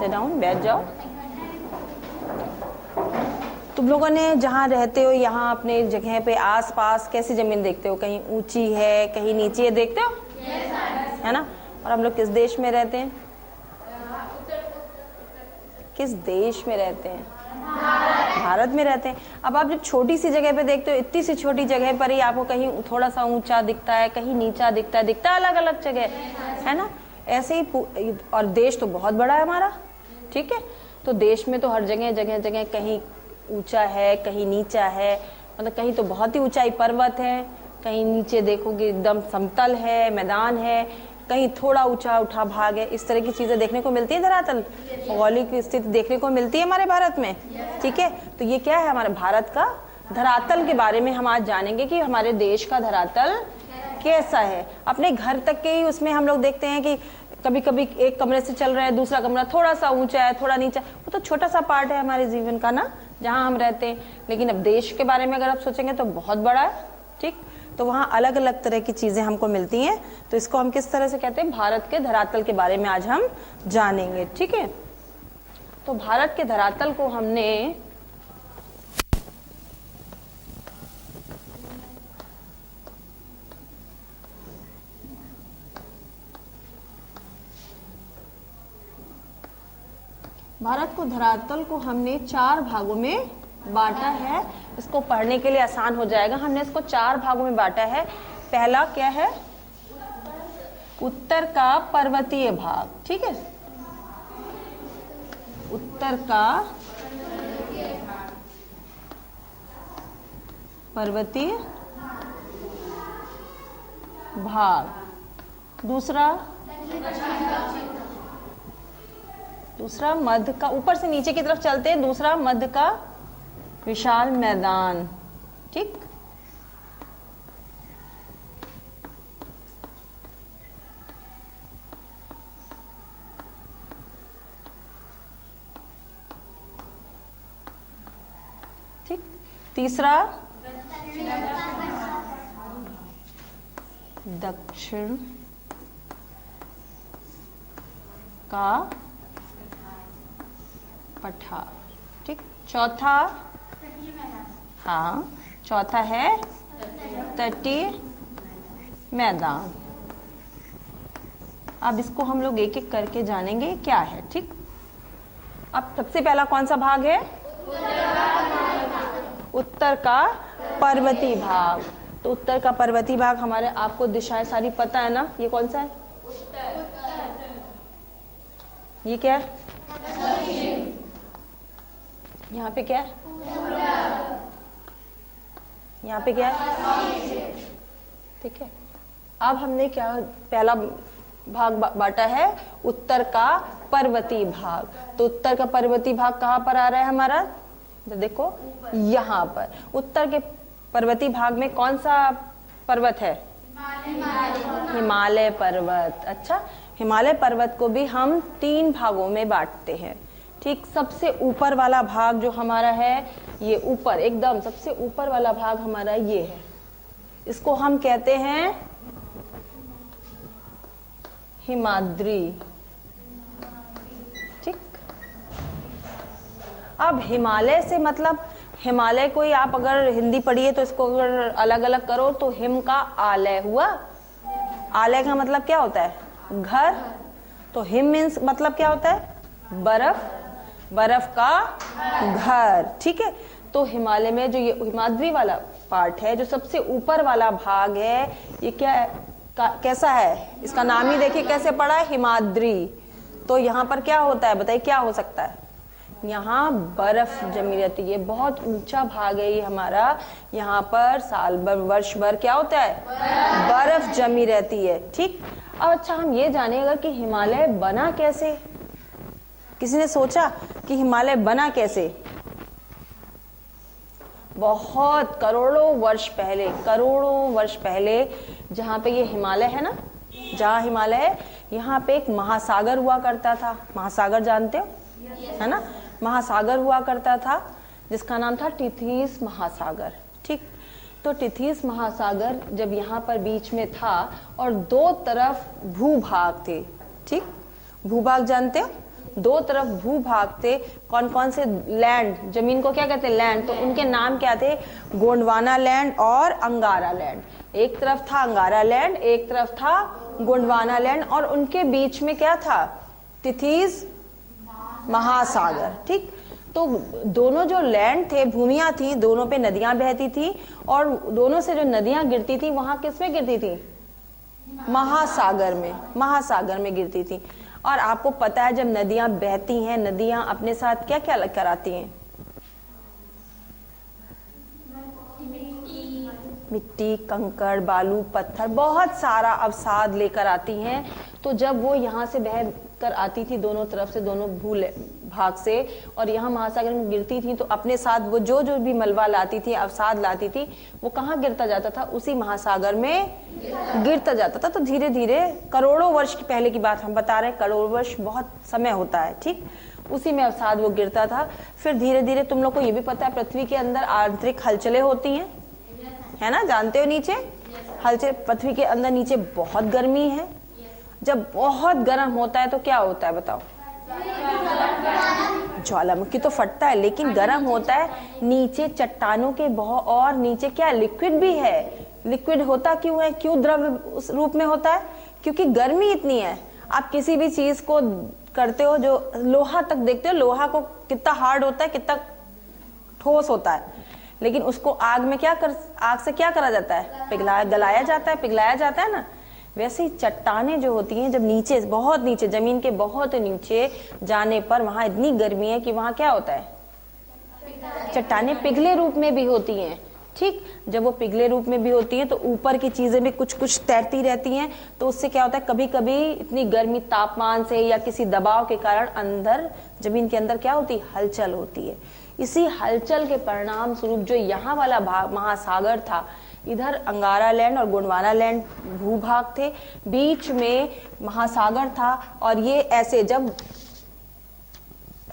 Sit down, बैठ जाओ। तुम लोगों ने जहाँ रहते हो यहाँ अपने जगह पे आसपास कैसी जमीन देखते हो? कहीं ऊंची है, कहीं नीची है, देखते हो? है ना? और हम लोग किस देश में रहते हैं? किस देश में रहते हैं? भारत में रहते हैं। अब आप जब छोटी सी जगह पे देखते हो, इतनी सी छोटी जगह पर ही आपको कहीं थोड़ा सा ऊंचा दिखता है, कहीं नीचा दिखता है अलग अलग जगह, है ना? ऐसे ही, और देश तो बहुत बड़ा है हमारा, ठीक है? तो देश में तो हर जगह जगह जगह कहीं ऊंचा है, कहीं नीचा है, मतलब कहीं तो बहुत ही ऊंचाई पर्वत है, कहीं नीचे देखोगे एकदम समतल है, मैदान है, कहीं थोड़ा ऊंचा उठा भाग है। इस तरह की चीजें देखने को मिलती है धरातल, भौगोलिक स्थिति देखने को मिलती है हमारे भारत में, ठीक है? तो ये क्या है? हमारे भारत का धरातल के बारे में हम आज जानेंगे कि हमारे देश का धरातल कैसा है। अपने घर तक के ही उसमें हम लोग देखते हैं कि कभी कभी एक कमरे से चल रहे हैं, दूसरा कमरा थोड़ा सा ऊंचा है, थोड़ा नीचा, वो तो छोटा सा पार्ट है हमारे जीवन का ना, जहाँ हम रहते हैं। लेकिन अब देश के बारे में अगर आप सोचेंगे तो बहुत बड़ा है, ठीक? तो वहाँ अलग अलग तरह की चीजें हमको मिलती हैं। तो इसको हम किस तरह से कहते हैं? भारत के धरातल के बारे में आज हम जानेंगे, ठीक है? तो भारत के धरातल को हमने धरातल को हमने 4 भागों में बांटा है। इसको पढ़ने के लिए आसान हो जाएगा। हमने इसको 4 भागों में बांटा है। पहला क्या है? उत्तर का पर्वतीय भाग, ठीक है? उत्तर का पर्वतीय भाग। दूसरा मध्य का, ऊपर से नीचे की तरफ चलते हैं, दूसरा मध्य का विशाल मैदान, ठीक? ठीक। तीसरा दक्षिण का पठार, ठीक? चौथा, हाँ, चौथा है तटीय मैदान। अब इसको हम लोग एक एक करके जानेंगे क्या है, ठीक? अब सबसे पहला कौन सा भाग है? उत्तर का पर्वतीय भाग। तो उत्तर का पर्वतीय भाग हमारे, आपको दिशाएं सारी पता है ना? ये कौन सा है? ये क्या है? यहाँ पे क्या है? यहाँ पे क्या है? ठीक है। अब हमने क्या पहला भाग बांटा है? उत्तर का पर्वतीय भाग। तो उत्तर का पर्वतीय भाग कहाँ पर आ रहा है हमारा? तो देखो यहाँ पर उत्तर के पर्वतीय भाग में कौन सा पर्वत है? हिमालय पर्वत। अच्छा, हिमालय पर्वत को भी हम 3 भागों में बांटते हैं, ठीक? सबसे ऊपर वाला भाग जो हमारा है, ये ऊपर एकदम सबसे ऊपर वाला भाग हमारा ये है, इसको हम कहते हैं हिमाद्री, ठीक? अब हिमालय से मतलब, हिमालय को ही आप अगर हिंदी पढ़िए तो इसको अगर अलग अलग करो तो हिम का आलय हुआ। आलय का मतलब क्या होता है? घर। तो हिम मीन्स मतलब क्या होता है? बर्फ, बर्फ का घर, ठीक है? तो हिमालय में जो ये हिमाद्री वाला पार्ट है, जो सबसे ऊपर वाला भाग है, ये क्या है? कैसा है? इसका नाम ही देखिए कैसे पड़ा है, हिमाद्री। तो यहाँ पर क्या होता है? बताइए क्या हो सकता है? यहाँ बर्फ जमी रहती है, बहुत ऊंचा भाग है ये हमारा। यहाँ पर साल भर, वर्ष भर क्या होता है? बर्फ जमी रहती है, ठीक? अब अच्छा, हम ये जानेगा कि हिमालय बना कैसे? किसी ने सोचा कि हिमालय बना कैसे? बहुत करोड़ों वर्ष पहले जहाँ पे ये हिमालय है ना, जहाँ हिमालय है, यहाँ पे एक महासागर हुआ करता था। महासागर जानते हो, है ना? महासागर हुआ करता था जिसका नाम था टिथीस महासागर, ठीक? तो टिथीस महासागर जब यहाँ पर बीच में था और 2 तरफ भूभाग थे, ठीक? भूभाग जानते हो? दो तरफ भूभाग थे, कौन कौन से लैंड, जमीन को क्या कहते हैं, लैंड, तो उनके नाम क्या थे, गोंडवाना लैंड और अंगारा लैंड। एक तरफ था अंगारा लैंड, एक तरफ था गोंडवाना लैंड, और उनके बीच में क्या था, तिथीज महासागर। ठीक, तो दोनों जो लैंड थे, भूमियां थी, दोनों पे नदियां बहती थी, और दोनों से जो नदियां गिरती थी वहां किस में गिरती थी, महासागर में, महासागर में गिरती थी। और आपको पता है जब नदियां बहती हैं, नदियां अपने साथ क्या क्या लेकर आती हैं, मिट्टी, कंकड़, बालू, पत्थर, बहुत सारा अवसाद लेकर आती हैं। तो जब वो यहाँ से बह कर आती थी दोनों तरफ से, दोनों भू भाग से, और यहाँ महासागर में गिरती थी, तो अपने साथ वो जो जो भी मलबा लाती थी, अवसाद लाती थी, वो कहाँ गिरता जाता था, उसी महासागर में गिरता जाता था। तो धीरे धीरे, करोड़ों वर्ष की पहले की बात हम बता रहे हैं, करोड़ों वर्ष बहुत समय होता है, ठीक, उसी में अवसाद वो गिरता था। फिर धीरे धीरे, तुम लोग को ये भी पता है पृथ्वी के अंदर आंतरिक हलचलें होती हैं, है ना, जानते हो, नीचे हलचल, पृथ्वी के अंदर नीचे बहुत गर्मी है। जब बहुत गर्म होता है तो क्या होता है बताओ, ज्वालामुखी तो फटता है, लेकिन गर्म होता है, नीचे चट्टानों के बहुत, और नीचे क्या, लिक्विड भी है। लिक्विड होता क्यों है, क्यों द्रव उस रूप में होता है, क्योंकि गर्मी इतनी है। आप किसी भी चीज को करते हो, जो लोहा तक देखते हो, लोहा को कितना हार्ड होता है, कितना ठोस होता है, लेकिन उसको आग में आग से क्या करा जाता है, गलाया जाता है, पिघलाया जाता है ना। वैसे ही चट्टानें जो होती हैं, जब नीचे, बहुत नीचे, जमीन के बहुत नीचे जाने पर वहां इतनी गर्मी है कि वहां क्या होता है, चट्टानें पिघले रूप में भी होती हैं। ठीक, जब वो पिघले रूप में भी होती हैं तो ऊपर की चीजें भी कुछ कुछ तैरती रहती हैं, तो उससे क्या होता है, कभी कभी इतनी गर्मी तापमान से या किसी दबाव के कारण अंदर, जमीन के अंदर क्या होती है, हलचल होती है। इसी हलचल के परिणाम स्वरूप जो यहाँ वाला भाग महासागर था, इधर अंगारा लैंड और गोंडवाना लैंड भूभाग थे, बीच में महासागर था, और ये ऐसे जब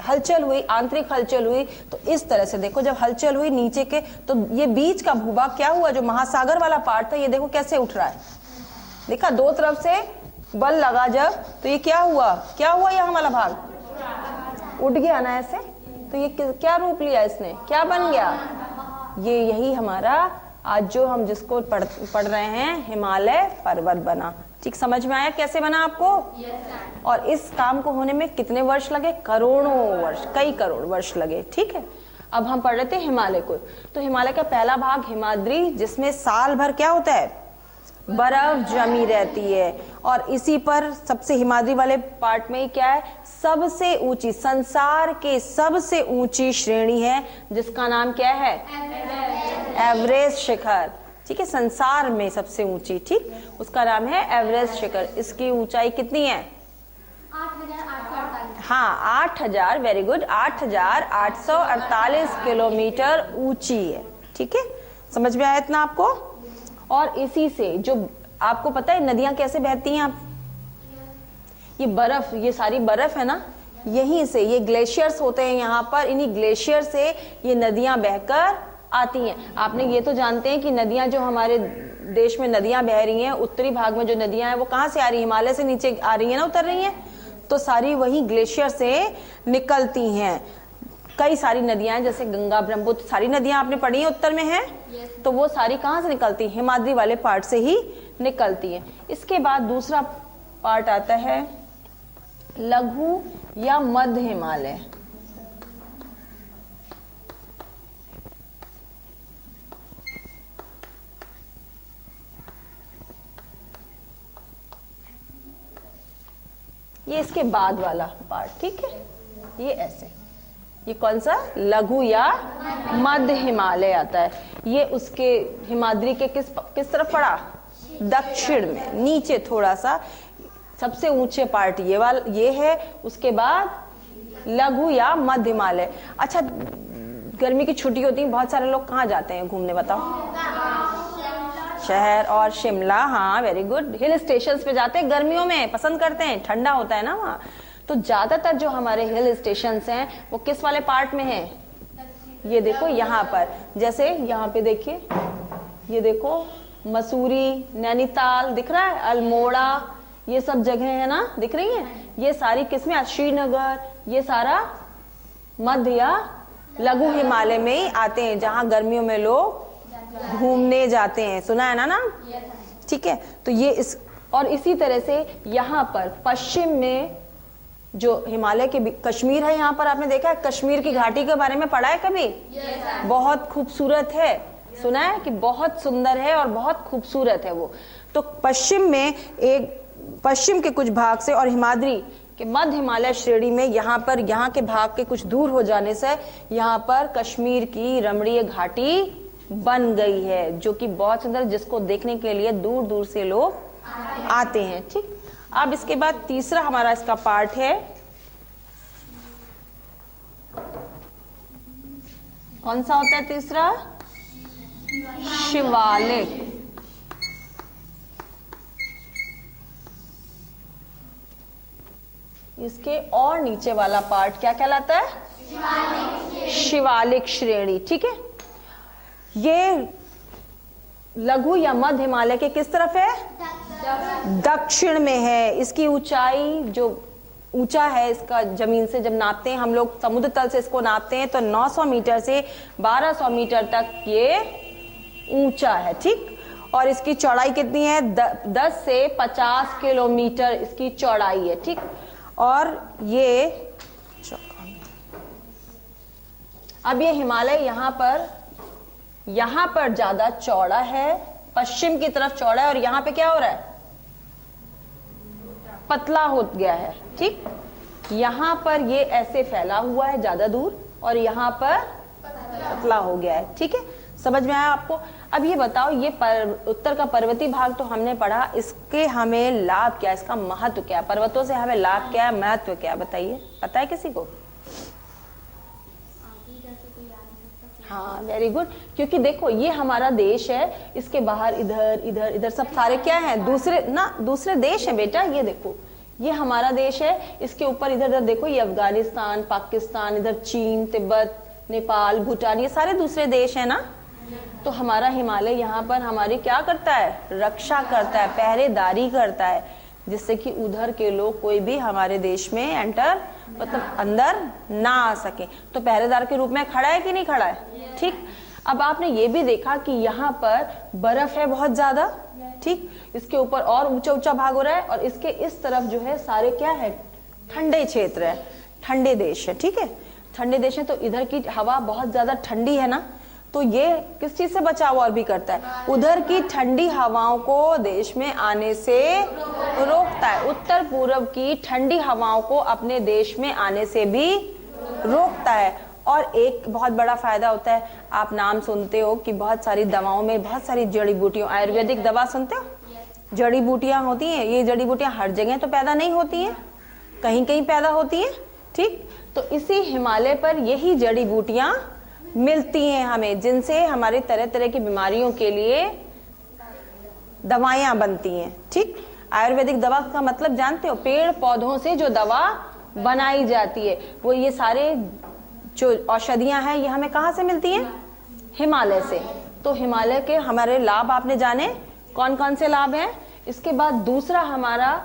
हलचल हुई, आंतरिक हलचल हुई, तो इस तरह से देखो, जब हलचल हुई नीचे के, तो ये बीच का भूभाग क्या हुआ, जो महासागर वाला पार्ट था, ये देखो कैसे उठ रहा है, देखा, दो तरफ से बल लगा जब, तो ये क्या हुआ, यहाँ वाला भाग उठ गया ना ऐसे। तो ये क्या रूप लिया इसने, क्या बन गया, ये यही हमारा आज जो हम जिसको पढ़ रहे हैं, हिमालय पर्वत बना। ठीक, समझ में आया कैसे बना आपको? और इस काम को होने में कितने वर्ष लगे, करोड़ों वर्ष, कई करोड़ वर्ष लगे। ठीक है, अब हम पढ़ रहे थे हिमालय को। तो हिमालय का पहला भाग हिमाद्री, जिसमें साल भर क्या होता है, बर्फ जमी रहती है, और इसी पर सबसे हिमाद्री वाले पार्ट में ही क्या है, सबसे ऊंची, संसार के सबसे ऊंची श्रेणी है, जिसका नाम क्या है, एवरेस्ट शिखर। ठीक है, संसार में सबसे ऊंची, ठीक, उसका नाम है एवरेस्ट शिखर। इसकी ऊंचाई कितनी है, 8,848। हाँ, 8,000, वेरी गुड, 8,848 किलोमीटर ऊंची है। ठीक है, समझ में आया इतना आपको? और इसी से जो आपको पता है नदियां कैसे बहती हैं, आप ये बर्फ, ये सारी बर्फ है ना, यहीं से ये ग्लेशियर्स होते हैं यहाँ पर, इन्हीं ग्लेशियर से ये नदियां बहकर आती हैं। आपने ये तो जानते हैं कि नदियां जो हमारे देश में नदियां बह रही हैं, उत्तरी भाग में जो नदियां हैं वो कहाँ से आ रही है, हिमालय से नीचे आ रही है ना, उतर रही हैं, तो सारी वही ग्लेशियर से निकलती हैं। कई सारी नदियां हैं, जैसे गंगा, ब्रह्मपुत्र, सारी नदियां आपने पढ़ी हैं, उत्तर में है, तो वो सारी कहाँ से निकलती है, हिमाद्री वाले पार्ट से ही निकलती है। इसके बाद दूसरा पार्ट आता है लघु या मध्य हिमालय। ये इसके बाद वाला पार्ट, ठीक है, ये ऐसे, ये कौन सा, लघु या मध्य हिमालय आता है। ये उसके हिमाद्री के किस तरफ पड़ा, दक्षिण में, नीचे थोड़ा सा, सबसे ऊंचे पार्ट ये वाला, ये है। उसके बाद लघु या मध्य हिमालय। अच्छा, गर्मी की छुट्टी होती है, बहुत सारे लोग कहाँ जाते हैं घूमने, बताओ? शहर और शिमला, हाँ वेरी गुड, हिल स्टेशंस पे जाते हैं, गर्मियों में पसंद करते हैं, ठंडा होता है ना वहाँ। तो ज्यादातर जो हमारे हिल स्टेशंस हैं वो किस वाले पार्ट में हैं, ये देखो यहाँ पर, जैसे यहाँ पे देखिए, ये देखो मसूरी, नैनीताल दिख रहा है, अल्मोड़ा, ये सब जगह है ना, दिख रही हैं, ये सारी किसमें, श्रीनगर, ये सारा मध्य या लघु हिमालय में ही आते हैं, जहां गर्मियों में लोग घूमने जाते हैं। सुना है ना नाम? ठीक है, तो ये इस और इसी तरह से यहाँ पर पश्चिम में जो हिमालय के कश्मीर है, यहाँ पर आपने देखा है कश्मीर की घाटी के बारे में पढ़ा है कभी? बहुत खूबसूरत है, सुना है कि बहुत सुंदर है और बहुत खूबसूरत है वो। तो पश्चिम में पश्चिम के कुछ भाग से और हिमाद्री के मध्य हिमालय श्रेणी में यहाँ पर, यहाँ के भाग के कुछ दूर हो जाने से यहाँ पर कश्मीर की रमणीय घाटी बन गई है, जो कि बहुत सुंदर, जिसको देखने के लिए दूर दूर से लोग आते हैं। ठीक, अब इसके बाद तीसरा हमारा इसका पार्ट है, कौन सा होता है तीसरा? शिवालिक। इसके और नीचे वाला पार्ट क्या कहलाता है? शिवालिक श्रेणी। ठीक है, ये लघु या मध्य हिमालय के किस तरफ है? दक्षिण में है। इसकी ऊंचाई जो ऊंचा है, इसका जमीन से जब नापते हैं हम लोग, समुद्र तल से इसको नापते हैं तो 900 मीटर से 1200 मीटर तक ये ऊंचा है। ठीक, और इसकी चौड़ाई कितनी है? 10 से 50 किलोमीटर इसकी चौड़ाई है। ठीक, और ये अब ये हिमालय यहाँ पर ज्यादा चौड़ा है, पश्चिम की तरफ चौड़ा है, और यहाँ पे क्या हो रहा है? पतला हो गया है। ठीक, यहाँ पर ये ऐसे फैला हुआ है ज्यादा दूर, और यहाँ पर पतला हो गया है। ठीक है, समझ में आया आपको? अब ये बताओ, ये उत्तर का पर्वतीय भाग तो हमने पढ़ा, इसके हमें लाभ क्या है, इसका महत्व क्या है? पर्वतों से हमें लाभ क्या है, महत्व क्या है, बताइए, पता है किसी को? हाँ, वेरी गुड। क्योंकि देखो ये हमारा देश है, इसके बाहर इधर इधर इधर सब सारे क्या हैं? दूसरे देश हैं बेटा। ये देखो, ये हमारा देश है, इसके ऊपर इधर इधर देखो, ये अफगानिस्तान, पाकिस्तान, इधर चीन, तिब्बत, नेपाल, भूटान, ये सारे दूसरे देश है ना। तो हमारा हिमालय यहाँ पर हमारी क्या करता है? रक्षा करता है, पहरेदारी करता है, जिससे कि उधर के लोग कोई भी हमारे देश में एंटर, मतलब अंदर ना आ सके। तो पहरेदार के रूप में खड़ा है कि नहीं खड़ा है? ठीक, अब आपने ये भी देखा कि यहाँ पर बर्फ है बहुत ज्यादा। ठीक, इसके ऊपर और ऊंचा ऊंचा भाग हो रहा है, और इसके इस तरफ जो है सारे क्या है? ठंडे क्षेत्र है, ठंडे देश है। ठीक है, ठंडे देश है, तो इधर की हवा बहुत ज्यादा ठंडी है ना, तो ये किस चीज से बचाव और भी करता है? उधर की ठंडी हवाओं को देश में आने से रोकता है, उत्तर पूर्व की ठंडी हवाओं को अपने देश में आने से भी रोकता है। और एक बहुत बड़ा फायदा होता है, आप नाम सुनते हो कि बहुत सारी दवाओं में बहुत सारी जड़ी बूटियों, आयुर्वेदिक दवा सुनते हो, जड़ी बूटियां होती हैं। ये जड़ी बूटियां हर जगह तो पैदा नहीं होती हैं, कहीं कहीं पैदा होती हैं। ठीक, तो इसी हिमालय पर यही जड़ी बूटियां मिलती हैं हमें, जिनसे हमारी तरह तरह की बीमारियों के लिए दवाएं बनती हैं। ठीक, आयुर्वेदिक दवा का मतलब जानते हो? पेड़ पौधों से जो दवा बनाई जाती है, वो ये सारे जो औषधियां हैं, ये हमें कहाँ से मिलती हैं? हिमालय से। तो हिमालय के हमारे लाभ आपने जाने, कौन कौन से लाभ हैं? इसके बाद दूसरा हमारा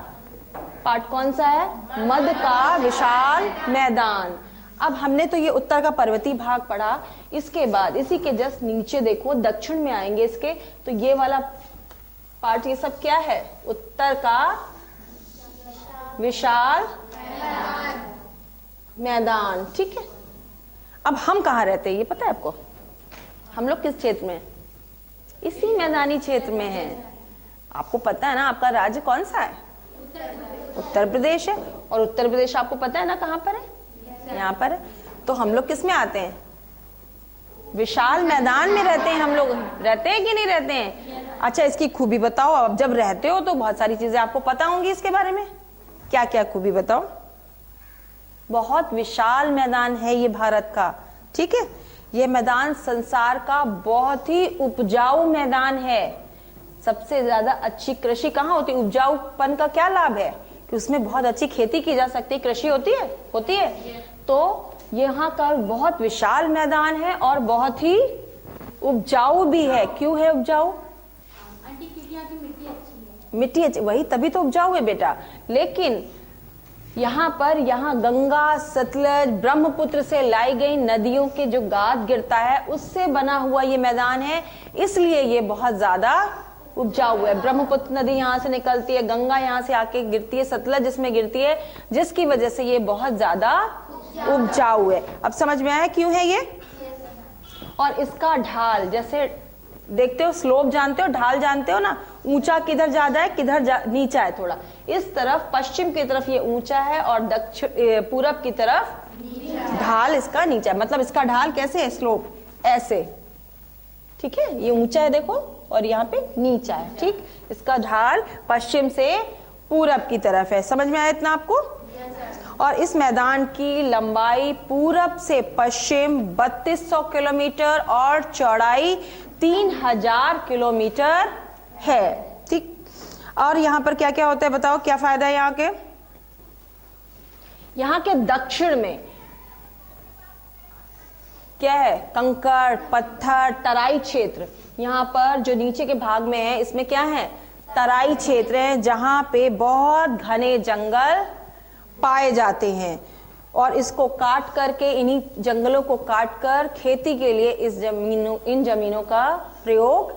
पार्ट कौन सा है? मध्य का विशाल मैदान। अब हमने तो ये उत्तर का पर्वतीय भाग पढ़ा, इसके बाद इसी के जस्ट नीचे देखो, दक्षिण में आएंगे इसके, तो ये वाला पार्ट, ये सब क्या है? उत्तर का विशाल मैदान। ठीक है, अब हम कहाँ रहते हैं ये पता है आपको? हम लोग किस क्षेत्र में? इसी मैदानी क्षेत्र में हैं। आपको पता है ना आपका राज्य कौन सा है? उत्तर प्रदेश है। और उत्तर प्रदेश आपको पता है ना कहाँ पर है? यहाँ पर है। तो हम लोग किस में आते हैं? विशाल मैदान में रहते हैं। हम लोग रहते हैं कि नहीं रहते हैं? अच्छा, इसकी खूबी बताओ। अब जब रहते हो तो बहुत सारी चीजें आपको पता होंगी इसके बारे में। क्या क्या खूबी बताओ? बहुत विशाल मैदान है ये भारत का। ठीक है, ये मैदान संसार का बहुत ही उपजाऊ मैदान है। सबसे ज्यादा अच्छी कृषि कहाँ होती है? उपजाऊपन का क्या लाभ है? कि उसमें बहुत अच्छी खेती की जा सकती है। कृषि होती है। तो यहाँ का बहुत विशाल मैदान है और बहुत ही उपजाऊ भी है। क्यों है उपजाऊ? आंटी, क्योंकि यहाँ की मिट्टी अच्छी है। मिट्टी अच्छी, वही तभी तो उपजाऊ है बेटा। लेकिन यहाँ गंगा, सतलज, ब्रह्मपुत्र से लाई गई नदियों के जो गाद गिरता है उससे बना हुआ ये मैदान है, इसलिए ये बहुत ज्यादा उपजाऊ है। ब्रह्मपुत्र नदी यहाँ से निकलती है, गंगा यहाँ से आके गिरती है, सतलज इसमें गिरती है, जिसकी वजह से ये बहुत ज्यादा उपजाऊ है। अब समझ में आया क्यों है ये? और इसका ढाल, जैसे देखते हो स्लोप जानते हो, ढाल जानते हो ना, ऊंचा किधर ज्यादा है किधर नीचा है, थोड़ा इस तरफ पश्चिम की तरफ ये ऊंचा है और दक्षिण पूरब की तरफ ढाल इसका नीचा है। मतलब इसका ढाल कैसे है? स्लोप ऐसे, ठीक है, ये ऊंचा है देखो और यहाँ पे नीचा है, ठीक। इसका ढाल पश्चिम से पूरब की तरफ है। समझ में आया इतना आपको? और इस मैदान की लंबाई पूरब से पश्चिम 3200 किलोमीटर और चौड़ाई 3000 किलोमीटर है, ठीक। और यहाँ पर क्या क्या होता है बताओ, क्या फायदा है यहाँ के? यहाँ के दक्षिण में क्या है? कंकड़, पत्थर, तराई क्षेत्र। यहाँ पर जो नीचे के भाग में है इसमें क्या है? तराई क्षेत्र है, जहां पे बहुत घने जंगल पाए जाते हैं और इसको काट करके, इन्हीं जंगलों को काट कर खेती के लिए इन जमीनों का प्रयोग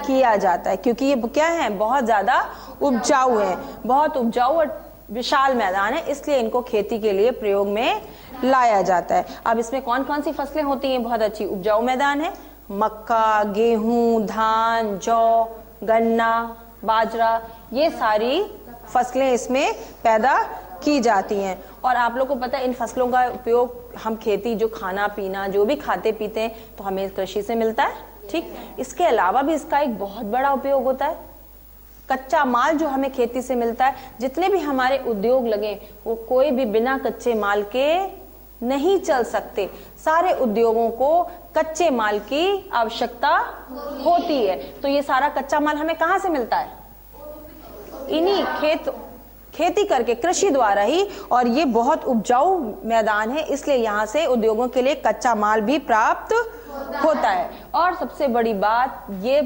किया जाता है, क्योंकि ये क्या है? बहुत ज्यादा उपजाऊ है, बहुत उपजाऊ और विशाल मैदान है, इसलिए इनको खेती के लिए प्रयोग में लाया जाता है। अब इसमें कौन कौन सी फसलें होती हैं? बहुत अच्छी, उपजाऊ मैदान है, मक्का, गेहूं, धान, जौ, गन्ना, बाजरा, ये सारी फसलें इसमें पैदा की जाती हैं। और आप लोग को पता है इन फसलों का उपयोग हम खेती, जो खाना पीना जो भी खाते पीते हैं तो हमें कृषि से मिलता है, ठीक। इसके अलावा भी इसका एक बहुत बड़ा उपयोग होता है, कच्चा माल जो हमें खेती से मिलता है। जितने भी हमारे उद्योग लगे वो कोई भी बिना कच्चे माल के नहीं चल सकते। सारे उद्योगों को कच्चे माल की आवश्यकता होती है। तो ये सारा कच्चा माल हमें कहाँ से मिलता है? इन्हीं खेती करके, कृषि द्वारा ही। और ये बहुत उपजाऊ मैदान है, इसलिए यहाँ से उद्योगों के लिए कच्चा माल भी प्राप्त होता है। और सबसे बड़ी बात, ये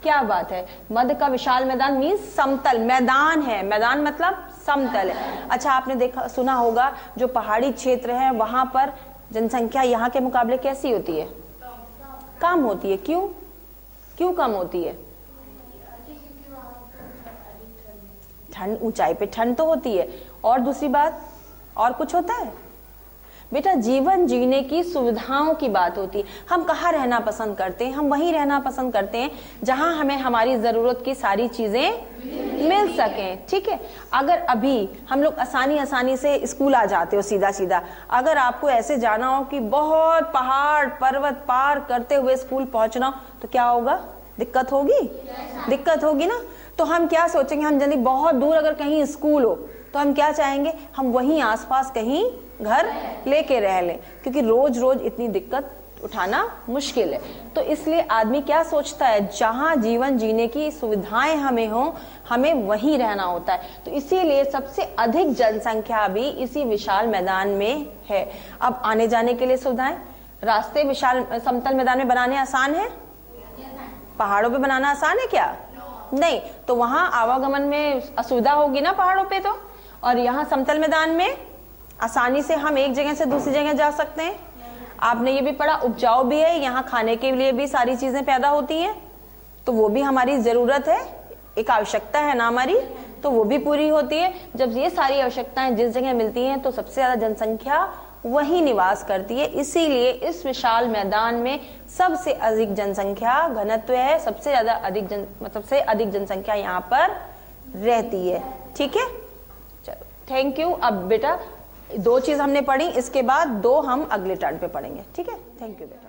क्या बात है? मध्य का विशाल मैदान मीन्स समतल मैदान है। मैदान मतलब समतल है। अच्छा, आपने देखा सुना होगा जो पहाड़ी क्षेत्र है वहां पर जनसंख्या यहाँ के मुकाबले कैसी होती है? कम होती है। क्यों? क्यों कम होती है? ठंड, ऊंचाई पे ठंड तो होती है। और दूसरी बात, और कुछ होता है बेटा? जीवन जीने की सुविधाओं की बात होती है। हम कहाँ रहना पसंद करते हैं? हम वहीं रहना पसंद करते हैं जहां हमें हमारी जरूरत की सारी चीजें मिल सकें, ठीक है। अगर अभी हम लोग आसानी से स्कूल आ जाते हो सीधा सीधा, अगर आपको ऐसे जाना हो कि बहुत पहाड़ पर्वत पार करते हुए स्कूल पहुंचना हो, तो क्या होगा? दिक्कत होगी, दिक्कत होगी ना। तो हम क्या सोचेंगे? हम जल्दी, बहुत दूर अगर कहीं स्कूल हो तो हम क्या चाहेंगे? हम वहीं आसपास कहीं घर लेके रह लें, क्योंकि रोज रोज इतनी दिक्कत उठाना मुश्किल है। तो इसलिए आदमी क्या सोचता है? जहां जीवन जीने की सुविधाएं हमें हो, हमें वहीं रहना होता है। तो इसीलिए सबसे अधिक जनसंख्या भी इसी विशाल मैदान में है। अब आने जाने के लिए सुविधाएं, रास्ते विशाल समतल मैदान में बनाने आसान है? पहाड़ों पे बनाना आसान है क्या? नहीं। तो वहां आवागमन में असुविधा होगी ना पहाड़ों पे तो। और यहाँ समतल मैदान में आसानी से हम एक जगह से दूसरी जगह जा सकते हैं। आपने ये भी पढ़ा, उपजाऊ भी है, यहाँ खाने के लिए भी सारी चीजें पैदा होती हैं, तो वो भी हमारी जरूरत है, एक आवश्यकता है ना हमारी, तो वो भी पूरी होती है। जब ये सारी आवश्यकताएं जिस जगह मिलती हैं तो सबसे ज्यादा जनसंख्या वही निवास करती है। इसीलिए इस विशाल मैदान में सबसे अधिक जनसंख्या घनत्व है, सबसे ज्यादा अधिक जनसंख्या यहाँ पर रहती है, ठीक है। चलो, थैंक यू। अब बेटा 2 चीज हमने पढ़ी, इसके बाद 2 हम अगले टर्न पे पढ़ेंगे, ठीक है। थैंक यू बेटा।